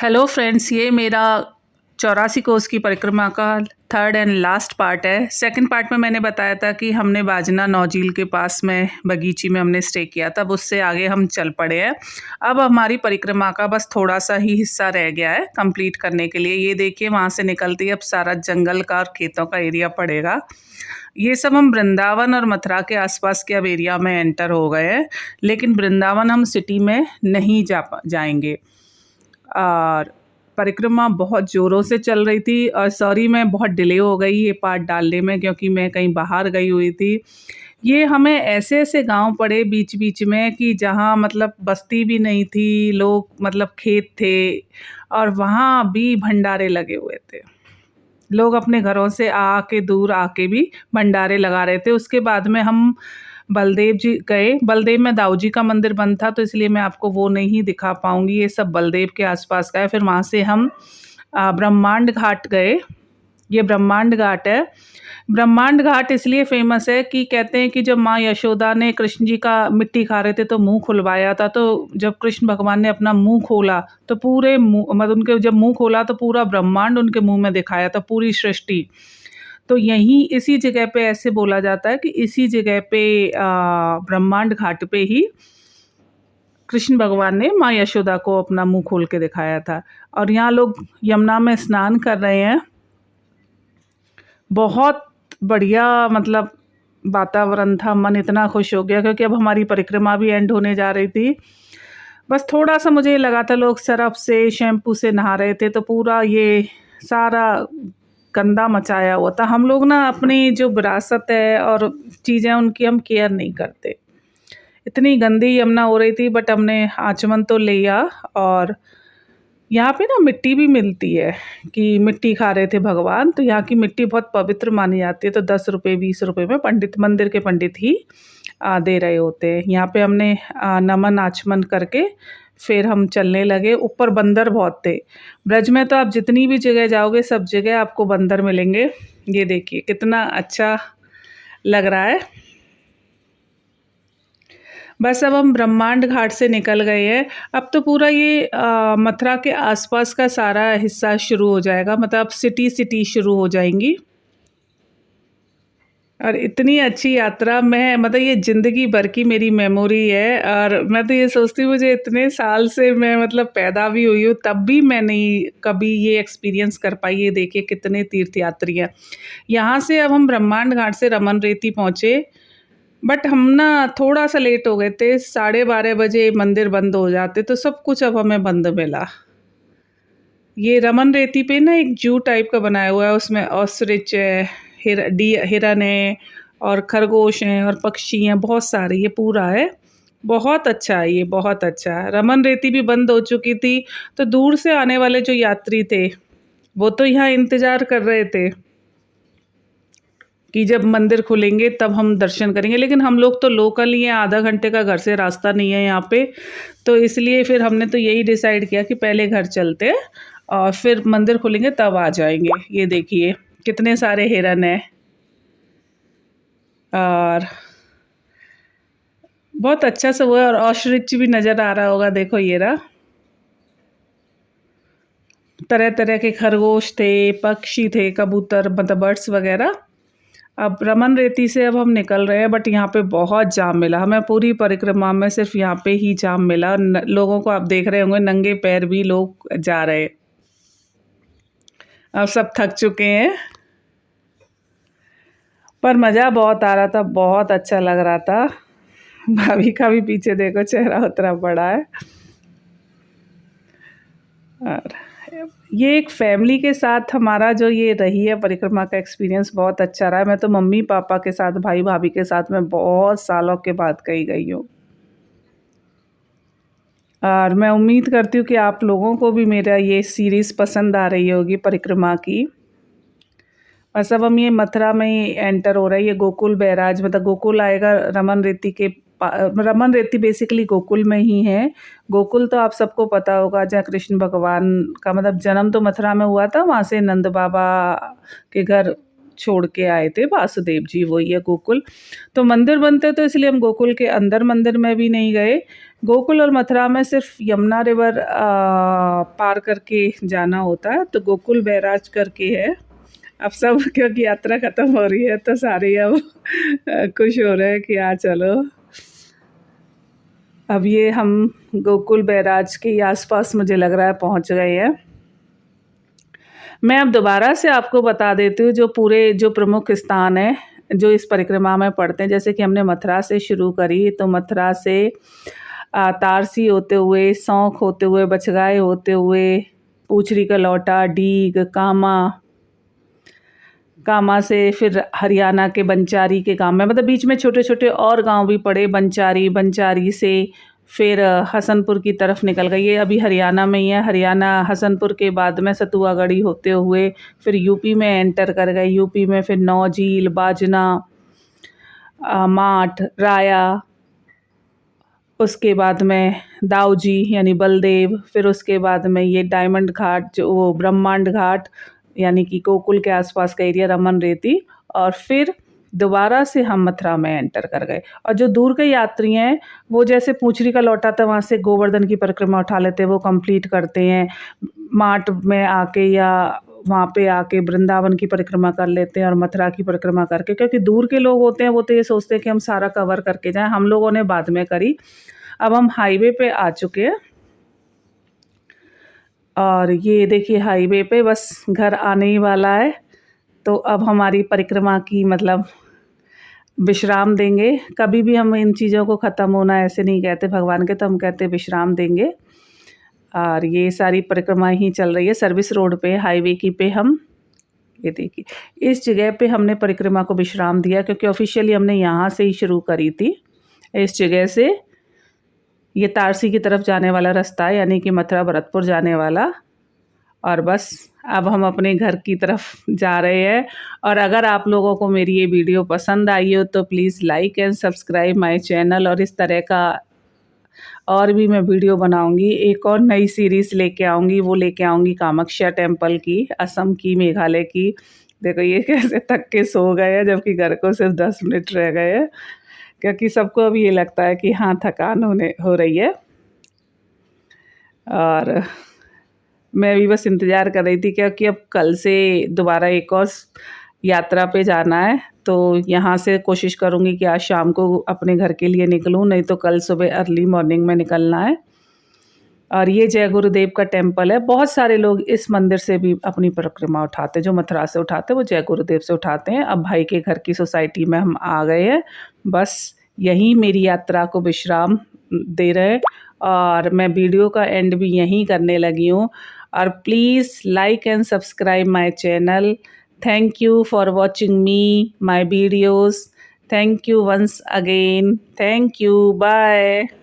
Hello friends, ये मेरा 84 कोस की परिक्रमा का थर्ड एंड लास्ट पार्ट है। सेकंड पार्ट में मैंने बताया था कि हमने बाजना नौझील के पास में बगीची में हमने स्टे किया, तब उससे आगे हम चल पड़े हैं। अब हमारी परिक्रमा का बस थोड़ा सा ही हिस्सा रह गया है कंप्लीट करने के लिए। ये देखिए, वहाँ से निकलती अब सारा जंगल का और खेतों का एरिया पड़ेगा। ये सब हम वृंदावन और मथुरा के आसपास के अब एरिया में एंटर हो गए हैं, लेकिन वृंदावन हम सिटी में नहीं जाएंगे। और परिक्रमा बहुत ज़ोरों से चल रही थी और सॉरी मैं बहुत डिले हो गई ये पार्ट डालने में, क्योंकि मैं कहीं बाहर गई हुई थी। ये हमें ऐसे ऐसे गांव पड़े बीच बीच में कि जहाँ मतलब बस्ती भी नहीं थी, लोग मतलब खेत थे और वहाँ भी भंडारे लगे हुए थे। लोग अपने घरों से आके दूर आके भी भंडारे लगा रहे थे। उसके बाद में हम बलदेव जी गए। बलदेव में दाऊ जी का मंदिर बंद था, तो इसलिए मैं आपको वो नहीं दिखा पाऊँगी। ये सब बलदेव के आसपास का है। फिर वहाँ से हम ब्रह्मांड घाट गए। ये ब्रह्मांड घाट है। ब्रह्मांड घाट इसलिए फेमस है कि कहते हैं कि जब माँ यशोदा ने कृष्ण जी का मिट्टी खा रहे थे तो मुंह खुलवाया था, तो जब कृष्ण भगवान ने अपना मुंह खोला तो पूरे मुंह मतलब उनके जब मुंह खोला तो पूरा ब्रह्मांड उनके मुंह में दिखाया था, पूरी सृष्टि। तो यहीं इसी जगह पे ऐसे बोला जाता है कि इसी जगह पे ब्रह्मांड घाट पे ही कृष्ण भगवान ने माँ यशोदा को अपना मुंह खोल के दिखाया था। और यहाँ लोग यमुना में स्नान कर रहे हैं। बहुत बढ़िया मतलब वातावरण था, मन इतना खुश हो गया क्योंकि अब हमारी परिक्रमा भी एंड होने जा रही थी। बस थोड़ा सा मुझे लगा था लोग सरफ से शैम्पू से नहा रहे थे, तो पूरा ये सारा गंदा मचाया हुआ था। हम लोग ना अपनी जो विरासत है और चीज़ें उनकी हम केयर नहीं करते। इतनी गंदी यमुना हो रही थी, बट हमने आचमन तो लिया। और यहाँ पे ना मिट्टी भी मिलती है कि मिट्टी खा रहे थे भगवान, तो यहाँ की मिट्टी बहुत पवित्र मानी जाती है। तो 10 रुपये 20 रुपये में पंडित, मंदिर के पंडित ही दे रहे होते हैं। यहाँ पे हमने नमन आचमन करके फिर हम चलने लगे। ऊपर बंदर बहुत थे। ब्रज में तो आप जितनी भी जगह जाओगे सब जगह आपको बंदर मिलेंगे। ये देखिए कितना अच्छा लग रहा है। बस अब हम ब्रह्मांड घाट से निकल गए हैं। अब तो पूरा ये मथुरा के आसपास का सारा हिस्सा शुरू हो जाएगा, मतलब सिटी शुरू हो जाएंगी। और इतनी अच्छी यात्रा में मतलब ये ज़िंदगी भर की मेरी मेमोरी है। और मैं तो ये सोचती हूँ, मुझे इतने साल से मैं मतलब पैदा भी हुई हूँ तब भी मैं नहीं कभी ये एक्सपीरियंस कर पाई। ये देखिए कितने तीर्थयात्री हैं। यहाँ से अब हम ब्रह्मांड घाट से रमन रेती पहुँचे, बट हम ना थोड़ा सा लेट हो गए थे। 12:30 बजे मंदिर बंद हो जाते, तो सब कुछ अब हमें बंद मिला। ये रमन रेती पे ना एक जू टाइप का बनाया हुआ है, उसमें ऑस्ट्रिच है, हिरन है और खरगोश हैं और पक्षी हैं, बहुत सारे। ये पूरा है, बहुत अच्छा है, ये बहुत अच्छा है। रमन रेती भी बंद हो चुकी थी, तो दूर से आने वाले जो यात्री थे वो तो यहाँ इंतज़ार कर रहे थे कि जब मंदिर खुलेंगे तब हम दर्शन करेंगे। लेकिन हम लोग तो लोकल ही हैं, आधा घंटे का घर से रास्ता नहीं है यहाँ पे, तो इसलिए फिर हमने तो यही डिसाइड किया कि पहले घर चलते हैं और फिर मंदिर खुलेंगे तब आ जाएंगे। ये देखिए कितने सारे हिरन हैं और बहुत अच्छा सा वो है। और ऑस्ट्रिच भी नज़र आ रहा होगा, देखो ये रहा। तरह तरह के खरगोश थे, पक्षी थे, कबूतर, मतलब बर्ड्स वगैरह। अब रमन रेती से अब हम निकल रहे हैं, बट यहाँ पे बहुत जाम मिला हमें। पूरी परिक्रमा में सिर्फ यहाँ पे ही जाम मिला। लोगों को आप देख रहे होंगे नंगे पैर भी लोग जा रहे। अब सब थक चुके हैं, पर मज़ा बहुत आ रहा था, बहुत अच्छा लग रहा था। भाभी का भी पीछे देखो चेहरा उतरा पड़ा है। और ये एक फैमिली के साथ हमारा जो ये रही है परिक्रमा का एक्सपीरियंस बहुत अच्छा रहा है। मैं तो मम्मी पापा के साथ, भाई भाभी के साथ मैं बहुत सालों के बाद कहीं गई हूँ। और मैं उम्मीद करती हूँ कि आप लोगों को भी मेरा ये सीरीज़ पसंद आ रही होगी परिक्रमा की। बस अब हम ये मथुरा में ही एंटर हो रहा है। ये गोकुल बैराज, मतलब गोकुल आएगा रमन रेती के रमन रेती बेसिकली गोकुल में ही है। गोकुल तो आप सबको पता होगा, जहाँ कृष्ण भगवान का मतलब जन्म तो मथुरा में हुआ था, वहाँ से नंद बाबा के घर छोड़ के आए थे वासुदेव जी, वही है गोकुल। तो मंदिर बनते तो इसलिए हम गोकुल के अंदर मंदिर में भी नहीं गए। गोकुल और मथुरा में सिर्फ यमुना रिवर पार करके जाना होता है, तो गोकुल बैराज करके है। अब सब क्योंकि यात्रा ख़त्म हो रही है तो सारे अब खुश हो रहे हैं कि हाँ चलो। अब ये हम गोकुल बैराज के आसपास मुझे लग रहा है पहुंच गए हैं। मैं अब दोबारा से आपको बता देती हूँ जो प्रमुख स्थान है जो इस परिक्रमा में पड़ते हैं। जैसे कि हमने मथुरा से शुरू करी, तो मथुरा से तारसी होते हुए, सौंख होते हुए, बछगाए होते हुए, पूछरी का लौटा, डीग, कामा से फिर हरियाणा के बंचारी के गांव में, मतलब बीच में छोटे छोटे और गांव भी पड़े। बंचारी से फिर हसनपुर की तरफ निकल गई। ये अभी हरियाणा में ही है। हरियाणा हसनपुर के बाद में सतुआगढ़ी होते हुए फिर यूपी में एंटर कर गए। यूपी में फिर नौझील, बाजना, माठ, राया, उसके बाद में दाऊजी यानी बलदेव, फिर उसके बाद में ये डायमंड घाट, जो वो ब्रह्मांड घाट यानी कि गोकुल के आसपास का एरिया, रमन रेती, और फिर दोबारा से हम मथुरा में एंटर कर गए। और जो दूर के यात्री हैं वो जैसे पूंछरी का लौटा था वहाँ से गोवर्धन की परिक्रमा उठा लेते हैं, वो कंप्लीट करते हैं। माट में आके या वहाँ पे आके वृंदावन की परिक्रमा कर लेते हैं और मथुरा की परिक्रमा करके, क्योंकि दूर के लोग होते हैं वो तो ये सोचते हैं कि हम सारा कवर करके जाएं। हम लोगों ने बाद में करी। अब हम हाईवे पे आ चुके हैं और ये देखिए हाईवे पे बस घर आने ही वाला है। तो अब हमारी परिक्रमा की मतलब विश्राम देंगे। कभी भी हम इन चीज़ों को ख़त्म होना ऐसे नहीं कहते भगवान के, तो हम कहते विश्राम देंगे। और ये सारी परिक्रमा ही चल रही है सर्विस रोड पे, हाईवे की पे हम, ये देखिए इस जगह पे हमने परिक्रमा को विश्राम दिया क्योंकि ऑफिशियली हमने यहाँ से ही शुरू करी थी। इस जगह से ये तारसी की तरफ जाने वाला रास्ता है, यानी कि मथुरा भरतपुर जाने वाला। और बस अब हम अपने घर की तरफ जा रहे हैं। और अगर आप लोगों को मेरी ये वीडियो पसंद आई हो तो please like and subscribe my channel. और इस तरह का और भी मैं वीडियो बनाऊंगी। एक और नई सीरीज़ लेके आऊँगी, वो लेके आऊँगी कामाख्या टेम्पल की, असम की, मेघालय की। देखो ये कैसे थक के सो गए हैं जबकि घर को सिर्फ 10 मिनट रह गए हैं, क्योंकि सबको अब ये लगता है कि हाँ थकान हो रही है। और मैं भी बस इंतज़ार कर रही थी क्योंकि अब कल से दोबारा एक और यात्रा पे जाना है, तो यहाँ से कोशिश करूँगी कि आज शाम को अपने घर के लिए निकलूँ, नहीं तो कल सुबह अर्ली मॉर्निंग में निकलना है। और ये जय गुरुदेव का टेम्पल है। बहुत सारे लोग इस मंदिर से भी अपनी परिक्रमा उठाते हैं, जो मथुरा से उठाते हैं वो जय गुरुदेव से उठाते हैं। अब भाई के घर की सोसाइटी में हम आ गए हैं, बस यहीं मेरी यात्रा को विश्राम दे रहे हैं और मैं वीडियो का एंड भी यहीं करने लगी हूँ। और please like and subscribe my channel. Thank you for watching me my videos. Thank you once again. Thank you. Bye.